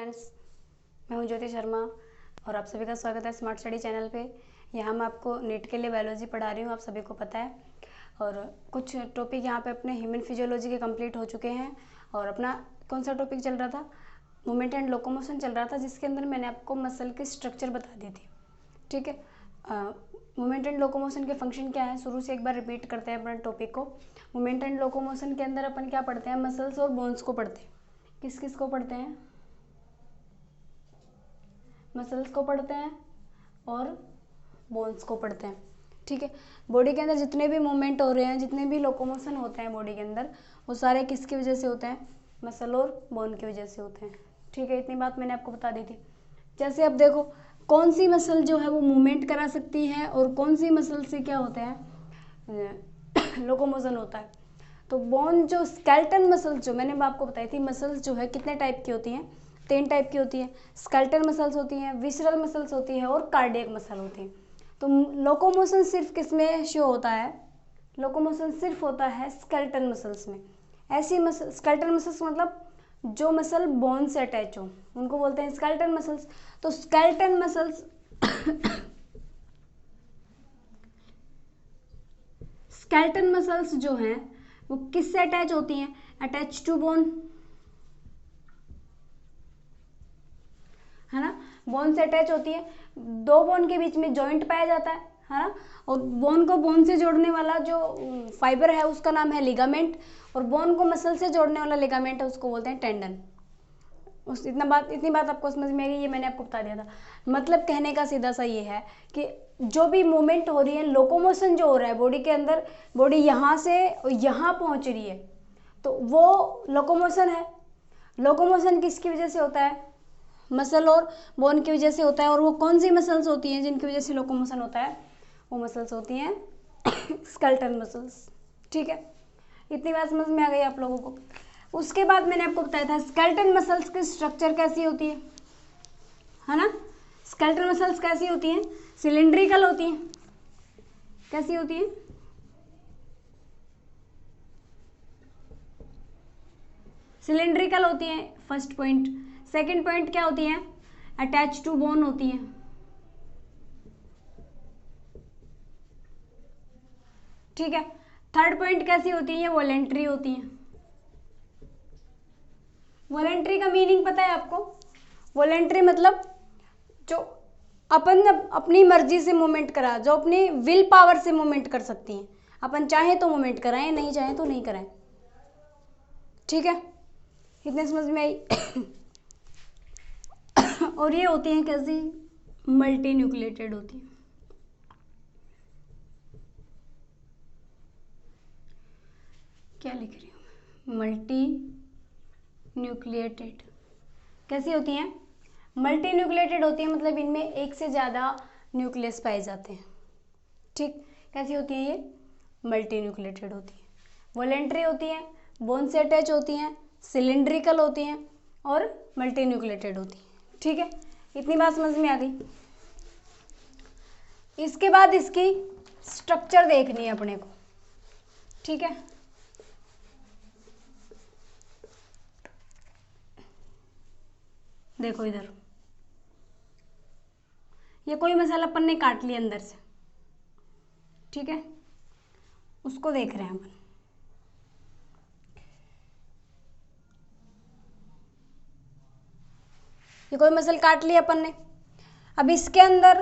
Friends, मैं हूं ज्योति शर्मा और आप सभी का स्वागत है स्मार्ट स्टडी चैनल पे। यहाँ मैं आपको नीट के लिए बायोलॉजी पढ़ा रही हूँ, आप सभी को पता है। और कुछ टॉपिक यहाँ पे अपने ह्यूमन फिजियोलॉजी के कंप्लीट हो चुके हैं। और अपना कौन सा टॉपिक चल रहा था, मूवमेंट एंड लोकोमोशन चल रहा था, जिसके अंदर मैंने आपको मसल की स्ट्रक्चर बता दी थी। ठीक है, मूवमेंट एंड लोकोमोशन के फंक्शन क्या है, शुरू से एक बार रिपीट करते हैं अपने टॉपिक को। मूवमेंट एंड लोकोमोशन के अंदर अपन क्या पढ़ते हैं, मसल्स और बोन्स को पढ़ते हैं। किस किस को पढ़ते हैं, मसल्स को पढ़ते हैं और बोन्स को पढ़ते हैं। ठीक है, बॉडी के अंदर जितने भी मूवमेंट हो रहे हैं, जितने भी लोकोमोशन होते हैं बॉडी के अंदर, वो सारे किसकी वजह से होते हैं, मसल और बोन की वजह से होते हैं। ठीक है, इतनी बात मैंने आपको बता दी थी। जैसे अब देखो, कौन सी मसल जो है वो मूवमेंट करा सकती है और कौन सी मसल से क्या होता है, लोकोमोशन होता है। तो बोन जो स्केलेटन मसल जो मैंने आपको बताई थी, मसल्स जो है कितने टाइप की होती हैं, 3 टाइप की होती है। स्केलेटन मसल्स होती हैं, विसरल मसल्स होती है और कार्डियक मसल होती है। तो लोकोमोशन सिर्फ किसमें शो होता है, लोकोमोशन सिर्फ होता है स्केलेटन मसल्स में। ऐसी मसल, स्केलेटन मसल्स मतलब जो मसल बोन से अटैच हो, उनको बोलते हैं स्केलेटन मसल्स। तो स्केलेटन मसल्स स्केलेटन मसल्स जो हैं वो किससे अटैच होती हैं, अटैच टू बोन, है ना। बोन से अटैच होती है, 2 बोन के बीच में जॉइंट पाया जाता है ना। और बोन को बोन से जोड़ने वाला जो फाइबर है उसका नाम है लिगामेंट, और बोन को मसल से जोड़ने वाला लिगामेंट है उसको बोलते हैं टेंडन। इतनी बात आपको समझ में आ गई, ये मैंने आपको बता दिया था। मतलब कहने का सीधा सा ये है कि जो भी मूवमेंट हो रही है, लोकोमोशन जो हो रहा है बॉडी के अंदर, बॉडी यहाँ से यहाँ पहुँच रही है, तो वो लोकोमोशन है। लोकोमोशन किसकी वजह से होता है, मसल और बोन की वजह से होता है। और वो कौन सी मसल्स होती हैं जिनकी वजह से लोकोमोशन होता है, वो मसल्स होती हैं स्केलेटन मसल्स। ठीक है, इतनी बात समझ में आ गई आप लोगों को। उसके बाद मैंने आपको बताया था स्केलेटन मसल्स की स्ट्रक्चर कैसी होती है ना। स्केलेटन मसल्स कैसी होती हैं, सिलिंड्रिकल होती हैं। कैसी होती हैं, सिलिंड्रिकल होती हैं, फर्स्ट पॉइंट। सेकंड पॉइंट क्या होती है, अटैच टू बोन होती है। ठीक है, थर्ड पॉइंट कैसी होती है, ये वॉलेंट्री होती है। वॉलेंट्री का मीनिंग पता है आपको, वॉलेंट्री मतलब जो अपन अपनी मर्जी से मूवमेंट करा, जो अपनी विल पावर से मूवमेंट कर सकती हैं। अपन चाहे तो मूवमेंट कराएं, नहीं चाहे तो नहीं कराएं। ठीक है, इतने समझ में आई। और ये होती हैं कैसी, मल्टी न्यूक्लिएटेड होती हैं। क्या लिख रही हूँ, मल्टी न्यूक्लिएटेड। कैसी होती हैं, मल्टी न्यूक्लिएटेड होती है, मतलब इनमें एक से ज़्यादा न्यूक्लियस पाए जाते हैं। ठीक, कैसी होती हैं ये, मल्टी न्यूक्लिएटेड होती है। वॉलेंट्री होती हैं, बोन से अटैच होती हैं, सिलिंड्रिकल होती हैं और मल्टी न्यूक्लिएटेड होती हैं। ठीक है, इतनी बात समझ में आ गई। इसके बाद इसकी स्ट्रक्चर देखनी है अपने को। ठीक है, देखो इधर, ये कोई मसाला अपन ने काट लिया अंदर से। ठीक है, उसको देख रहे हैं अपन। ये कोई मसल काट लिया अपन ने। अब इसके अंदर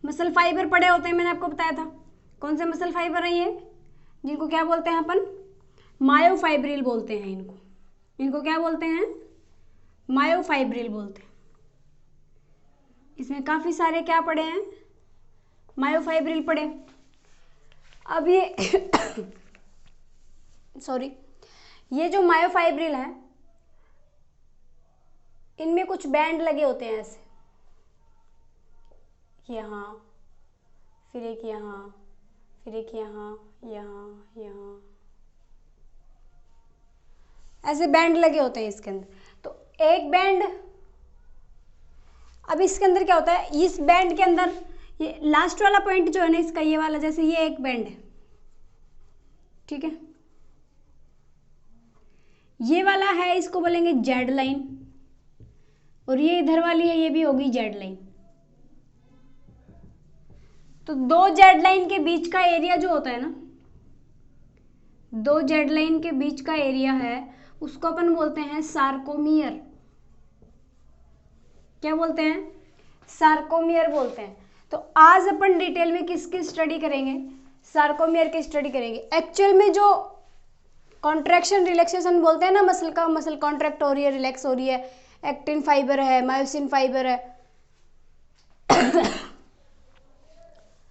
मसल फाइबर पड़े होते हैं, मैंने आपको बताया था। कौन से मसल फाइबर है ये, जिनको क्या बोलते हैं अपन, मायोफाइब्रिल बोलते हैं इनको। इनको क्या बोलते हैं, मायोफाइब्रिल बोलते हैं। इसमें काफी सारे क्या पड़े हैं, मायोफाइब्रिल पड़े। अब ये सॉरी, ये जो मायोफाइब्रिल है, इनमें कुछ बैंड लगे होते हैं ऐसे, यहाँ, फिर एक यहाँ, फिर एक यहाँ, यहाँ, यहाँ, ऐसे बैंड लगे होते हैं इसके अंदर। तो एक बैंड, अब इसके अंदर क्या होता है, इस बैंड के अंदर ये लास्ट वाला पॉइंट जो है ना इसका, ये वाला, जैसे ये एक बैंड है। ठीक है, ये वाला है, इसको बोलेंगे जेड लाइन। और ये इधर वाली है, ये भी होगी जेड लाइन। तो दो जेड लाइन के बीच का एरिया जो होता है ना, दो जेड लाइन के बीच का एरिया है, उसको अपन बोलते हैं सार्कोमियर। क्या बोलते हैं? सार्कोमियर बोलते हैं। तो आज अपन डिटेल में किसकी स्टडी करेंगे? सार्कोमियर की स्टडी करेंगे। एक्चुअल में जो कॉन्ट्रैक्शन रिलैक्सेशन बोलते हैं ना, मसल का, मसल कॉन्ट्रैक्ट हो रही है, रिलैक्स हो रही है, एक्टिन फाइबर है, मायोसिन फाइबर है,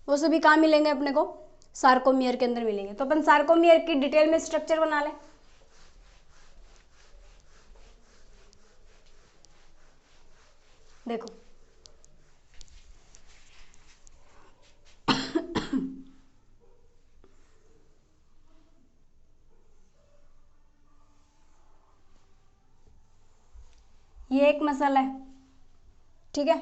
वो सभी कहाँ मिलेंगे अपने को? सार्कोमियर के अंदर मिलेंगे। तो अपन सार्कोमियर की डिटेल में स्ट्रक्चर बना लें। देखो ये एक मसल है, ठीक है,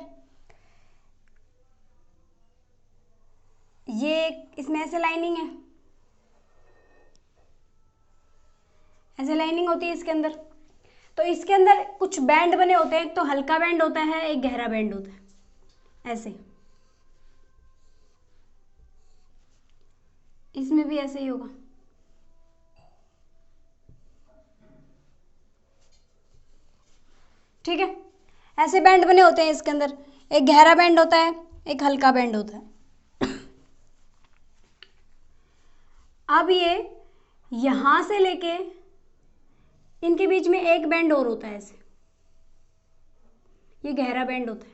ये इसमें ऐसे लाइनिंग है, ऐसे लाइनिंग होती है इसके अंदर। तो इसके अंदर कुछ बैंड बने होते हैं, एक तो हल्का बैंड होता है, एक गहरा बैंड होता है, ऐसे। इसमें भी ऐसे ही होगा, ठीक है। ऐसे बैंड बने होते हैं इसके अंदर, एक गहरा बैंड होता है, एक हल्का बैंड होता है। अब ये यहां से लेके इनके बीच में एक बैंड और होता है, ऐसे, ये गहरा बैंड होता है।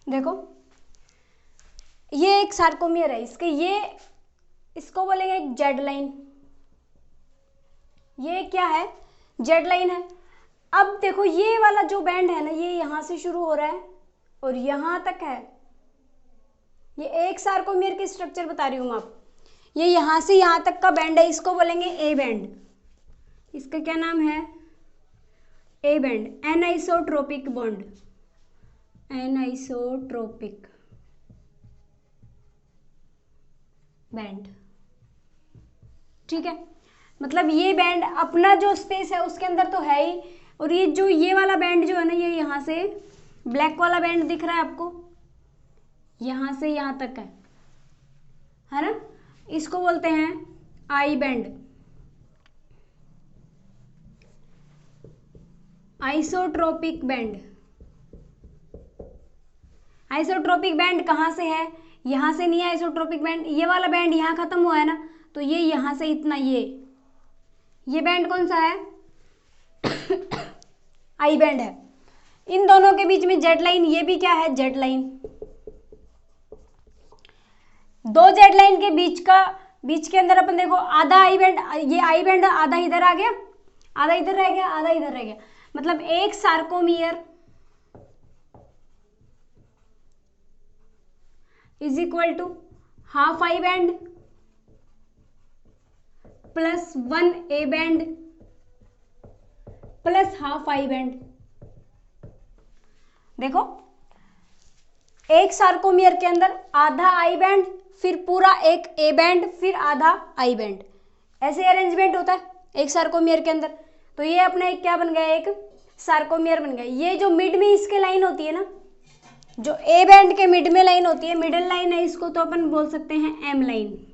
देखो ये एक सार्कोमियर है, इसके ये, इसको बोलेंगे एक जेड लाइन। ये क्या है? जेड लाइन है। अब देखो ये वाला जो बैंड है ना, ये यहां से शुरू हो रहा है और यहां तक है। ये एक सार्कोमियर की स्ट्रक्चर बता रही हूं मैं आपको। ये यहां से यहां तक का बैंड है, इसको बोलेंगे ए बैंड। इसका क्या नाम है? A band, anisotropic bond, anisotropic band, ठीक है। मतलब ये बैंड अपना जो स्पेस है उसके अंदर तो है ही, और ये जो ये वाला बैंड जो है ना, ये यहाँ से ब्लैक वाला बैंड दिख रहा है आपको, यहाँ से यहाँ तक है ना, इसको बोलते हैं I band, isotropic band. Isotropic band कहाँ से है? यहाँ से नहीं है आइसोट्रोपिक बैंड, ये वाला बैंड यहाँ खत्म हुआ है ना, तो ये यहाँ से इतना, ये बैंड कौन सा है? आई बैंड है। इन दोनों के बीच में जेड लाइन, ये भी क्या है? Z line. दो जेड लाइन के बीच के अंदर अपन देखो आधा आई बैंड, ये आई बैंड आधा इधर आ गया, आधा इधर रह गया, आधा इधर रह गया। मतलब एक sarcomere is equal to half I band plus 1 A band plus half I band. देखो एक सार्कोमियर के अंदर आधा आई बैंड, फिर पूरा एक ए बैंड, फिर आधा आई बैंड, ऐसे अरेंजमेंट होता है एक सार्कोमियर के अंदर। तो ये अपना एक क्या बन गया? एक सार्कोमियर बन गया। ये जो मिड में इसके लाइन होती है ना, जो ए बैंड के मिड में लाइन होती है, मिडिल लाइन है, इसको तो अपन बोल सकते हैं एम लाइन।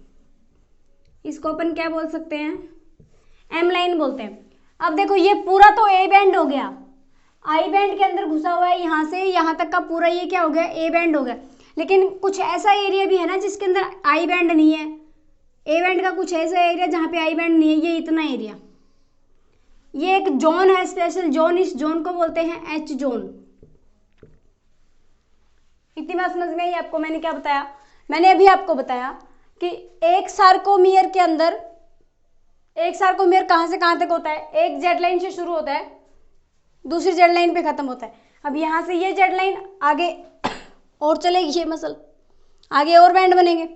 इसको अपन क्या बोल सकते हैं? एम लाइन बोलते हैं। अब देखो ये पूरा तो ए बैंड हो गया, आई बैंड के अंदर घुसा हुआ है, यहाँ से यहाँ तक का पूरा ये क्या हो गया? ए बैंड हो गया। लेकिन कुछ ऐसा एरिया भी है ना जिसके अंदर आई बैंड नहीं है, ए बैंड का कुछ ऐसा एरिया जहाँ पे आई बैंड नहीं है, ये इतना एरिया, ये एक जोन है, स्पेशल जोन। इस जोन को बोलते हैं एच जोन। इतनी बात समझ में आई आपको? मैंने क्या बताया? मैंने अभी आपको बताया कि एक सार्कोमियर के अंदर, एक सार्कोमियर कहाँ से कहाँ तक होता है? एक जेड लाइन से शुरू होता है, दूसरी जेड लाइन पे खत्म होता है। अब यहाँ से ये जेड लाइन आगे और चलेगी, ये मसल आगे और बैंड बनेंगे,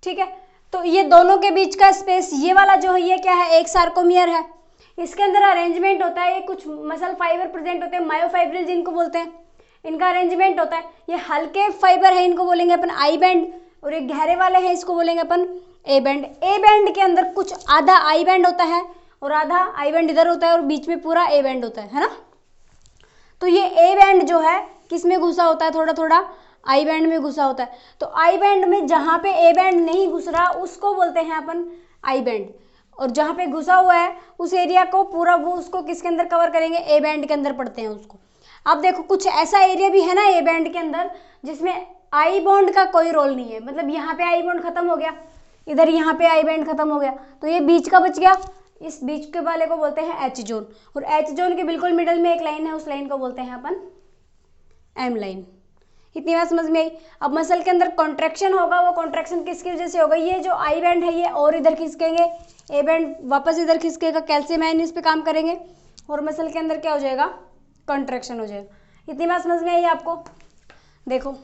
ठीक है। तो ये दोनों के बीच का स्पेस, ये वाला जो है, ये क्या है? एक सार्कोमियर है। इसके अंदर अरेंजमेंट होता है, ये कुछ मसल फाइबर प्रेजेंट होते हैं, मायोफाइब्रिल जिनको बोलते हैं, इनका अरेंजमेंट होता है। ये हल्के फाइबर है, इनको बोलेंगे अपन आई बैंड, और ये गहरे वाले हैं, इसको बोलेंगे अपन ए बैंड। ए बैंड के अंदर कुछ आधा आई बैंड होता है और आधा आई बैंड इधर होता है और बीच में पूरा ए बैंड होता है ना। तो ये ए बैंड जो है किस में घुसा होता है, थोड़ा थोड़ा आई बैंड में घुसा होता है। तो आई बैंड में जहाँ पे ए बैंड नहीं घुस रहा उसको बोलते हैं अपन आई बैंड, और जहाँ पे घुसा हुआ है उस एरिया को पूरा वो उसको किसके अंदर कवर करेंगे, ए बैंड के अंदर पढ़ते हैं उसको। अब देखो कुछ ऐसा एरिया भी है ना ए बैंड के अंदर जिसमें आई बॉन्ड का कोई रोल नहीं है, मतलब यहाँ पे आई बॉन्ड खत्म हो गया, इधर यहाँ पे आई बैंड खत्म हो गया, तो ये बीच का बच गया, इस बीच के वाले को बोलते हैं एच जोन, और एच जोन के बिल्कुल मिडल में एक लाइन है, उस लाइन को बोलते हैं अपन एम लाइन। इतनी बात समझ में आई। अब मसल के अंदर कॉन्ट्रैक्शन होगा, वो कॉन्ट्रैक्शन किसकी वजह से होगा, ये जो आई बैंड है ये और इधर खिसकेंगे, ए बैंड वापस इधर खिसकेगा, कैल्शियम आयन इस पे काम करेंगे और मसल के अंदर क्या हो जाएगा, कॉन्ट्रैक्शन हो जाएगा। इतनी बात समझ में आई आपको। देखो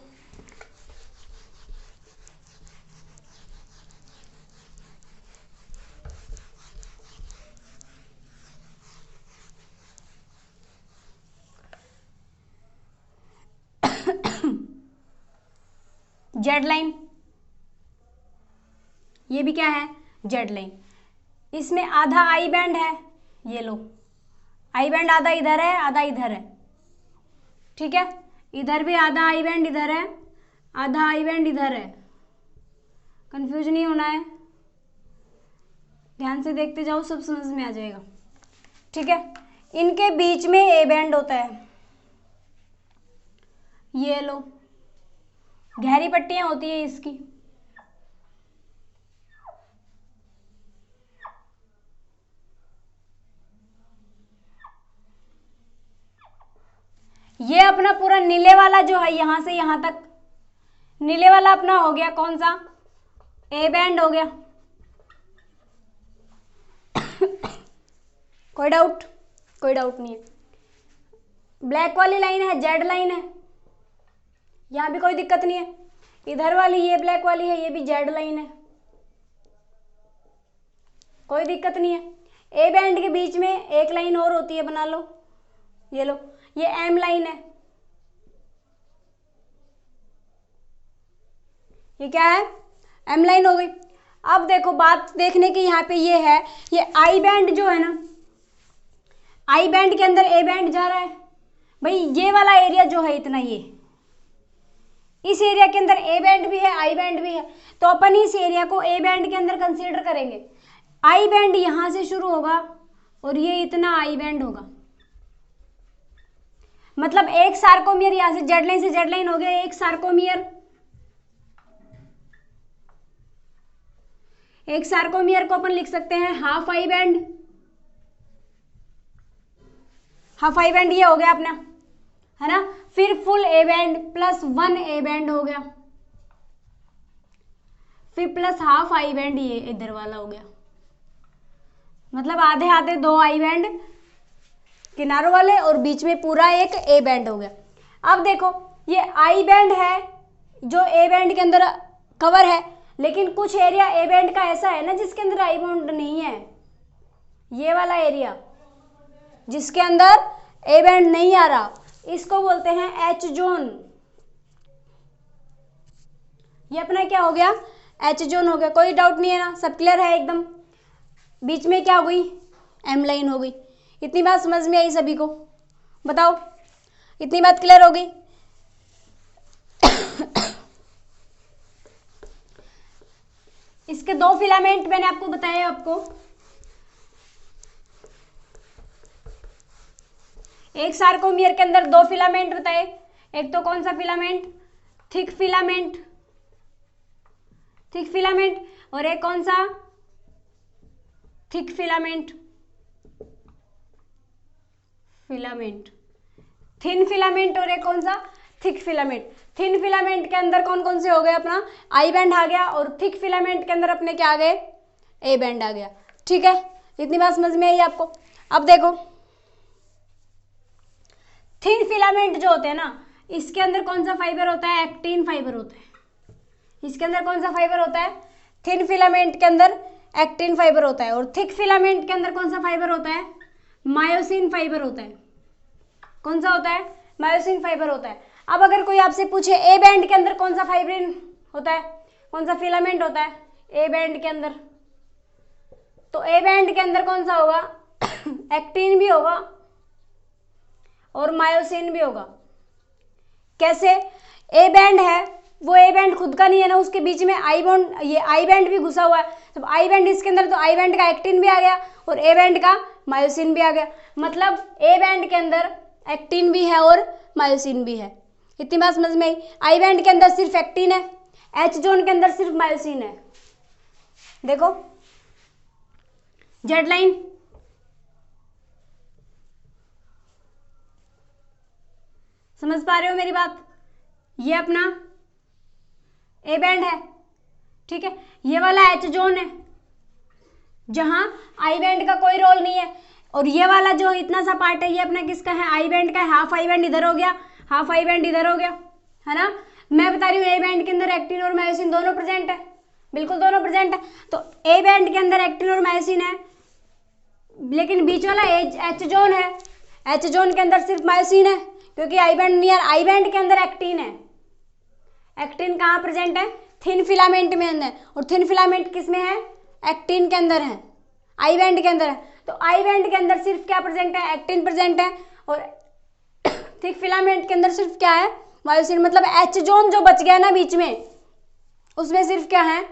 जेड लाइन, ये भी क्या है, जेड लाइन। इसमें आधा आई बैंड है, ये लो आई बैंड आधा इधर है आधा इधर है, ठीक है, इधर भी आधा आई बैंड इधर है आधा आई बैंड इधर है, कंफ्यूज नहीं होना है, ध्यान से देखते जाओ सब समझ में आ जाएगा, ठीक है। इनके बीच में ए बैंड होता है, ये लो गहरी पट्टियां होती है इसकी, ये अपना पूरा नीले वाला जो है यहां से यहां तक, नीले वाला अपना हो गया कौन सा, ए बैंड हो गया। कोई डाउट, कोई डाउट नहीं है। ब्लैक वाली लाइन है जेड लाइन है, यहां भी कोई दिक्कत नहीं है। इधर वाली ये ब्लैक वाली है, ये भी जेड लाइन है, कोई दिक्कत नहीं है। ए बैंड के बीच में एक लाइन और होती है, बना लो, ये लो ये एम लाइन है, ये क्या है, एम लाइन हो गई। अब देखो बात देखने की यहाँ पे ये है, ये आई बैंड जो है ना, आई बैंड के अंदर ए बैंड जा रहा है भाई, ये वाला एरिया जो है इतना, ये इस एरिया के अंदर ए बैंड भी है आई बैंड भी है, तो अपन इस एरिया को ए बैंड के अंदर कंसीडर करेंगे। आई बैंड यहां से शुरू होगा और ये इतना आई बैंड होगा, मतलब एक सार्कोमियर यहां से जेड लाइन से जेड लाइन हो गया, एक सार्कोमियर, एक सार्कोमियर को अपन लिख सकते हैं half I band, half I band ये हो गया अपना, है ना। फिर full A band plus 1 A band हो गया, फिर प्लस हाफ आई बैंड ये इधर वाला हो गया, मतलब आधे आधे 2 आई बैंड किनारों वाले और बीच में पूरा एक ए बैंड हो गया। अब देखो ये आई बैंड है जो ए बैंड के अंदर कवर है, लेकिन कुछ एरिया ए बैंड का ऐसा है ना जिसके अंदर आई बॉन्ड नहीं है, ये वाला एरिया जिसके अंदर ए बैंड नहीं आ रहा, इसको बोलते हैं एच जोन। ये अपना क्या हो गया, एच जोन हो गया, कोई डाउट नहीं है ना, सब क्लियर है एकदम। बीच में क्या हो गई, एम लाइन हो गई। इतनी बात समझ में आई सभी को, बताओ इतनी बात क्लियर हो गई। इसके 2 फिलामेंट मैंने आपको बताए, आपको एक सार्कोमियर के अंदर 2 फिलामेंट बताए, एक तो कौन सा filament, thick filament, thick filament, और एक कौन सा, thick filament, filament, thin filament, और एक कौन सा, थिक फिलामेंट। थिन फिलामेंट के अंदर कौन कौन से हो गए, अपना आई बैंड आ गया, और थिक फिलामेंट के अंदर अपने क्या आ गए, ए बैंड आ गया, ठीक है। इतनी बात समझ में आई आपको। अब देखो थिन फिलामेंट जो होते हैं ना, इसके अंदर कौन सा फाइबर होता है, एक्टिन फाइबर होता है। इसके अंदर कौन सा फाइबर होता है, थिन फिलामेंट के अंदर एक्टिन फाइबर होता है, और थिक फिलामेंट के अंदर कौन सा फाइबर होता है, मायोसिन फाइबर होता है। कौन सा होता है? मायोसिन फाइबर होता है। अब अगर कोई आपसे पूछे ए बैंड के अंदर कौन सा फाइब्रिन होता है, कौन सा फिलामेंट होता है ए बैंड के अंदर, तो ए बैंड के अंदर कौन सा होगा? एक्टिन भी होगा और मायोसिन भी होगा। कैसे? ए बैंड है, वो ए बैंड खुद का नहीं है ना, उसके बीच में आई बॉन्ड, ये आई बैंड भी घुसा हुआ है। जब आई बैंड इसके अंदर, तो आई बैंड का एक्टिन भी आ गया और ए बैंड का मायोसिन भी आ गया। मतलब ए बैंड के अंदर एक्टिन भी है और मायोसिन भी है। इतनी बात समझ में आई? आई बैंड के अंदर सिर्फ एक्टिन है, एच जोन के अंदर सिर्फ मायोसिन है। देखो जेड लाइन, समझ पा रहे हो मेरी बात? ये अपना ए बैंड है, ठीक है। ये वाला एच जोन है जहां आई बैंड का कोई रोल नहीं है, और ये वाला जो इतना सा पार्ट है ये अपना किसका है? आई बैंड का है। हाफ आई बैंड इधर हो गया, हाफ आई बैंड इधर हो गया, है ना। मैं बता रही हूँ ए बैंड के अंदर एक्टिन और मायोसिन दोनों प्रेजेंट है, बिल्कुल दोनों प्रेजेंट है। तो ए बैंड के अंदर एक्टिन और मायोसिन है, लेकिन बीच वाला एच जोन है, एच जोन के अंदर सिर्फ मायोसिन है, क्योंकि आई बैंड नहीं है। आई बैंड के अंदर एक्टिन है। एक्टिन कहाँ प्रेजेंट है? थिन फिलामेंट में अंदर, और थिन फिलामेंट किस में है? एक्टिन के अंदर है, आई बैंड के अंदर है। तो आई बैंड के अंदर सिर्फ क्या प्रेजेंट है? एक्टिन प्रेजेंट है, और थिक फिलामेंट के अंदर सिर्फ क्या है? मायोसिन। मतलब एच जोन जो बच गया ना बीच में, उसमें सिर्फ क्या है?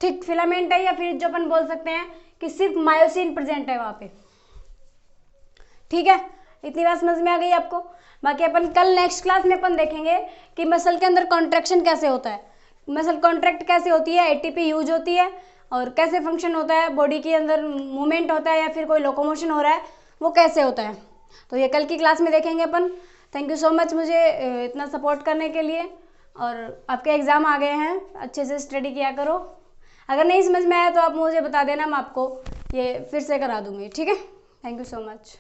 थिक फिलामेंट है, या फिर जो अपन बोल सकते हैं कि सिर्फ मायोसिन प्रेजेंट है वहां पे, ठीक है। इतनी बात समझ में आ गई आपको? बाकी अपन कल नेक्स्ट क्लास में अपन देखेंगे कि मसल के अंदर कॉन्ट्रैक्शन कैसे होता है, मसल कॉन्ट्रैक्ट कैसे होती है, एटीपी यूज होती है, और कैसे फंक्शन होता है, बॉडी के अंदर मूवमेंट होता है या फिर कोई लोकोमोशन हो रहा है, वो कैसे होता है। तो ये कल की क्लास में देखेंगे अपन। थैंक यू सो मच मुझे इतना सपोर्ट करने के लिए। और आपके एग्ज़ाम आ गए हैं, अच्छे से स्टडी किया करो। अगर नहीं समझ में आया तो आप मुझे बता देना, मैं आपको ये फिर से करा दूँगी, ठीक है। Thank you so much.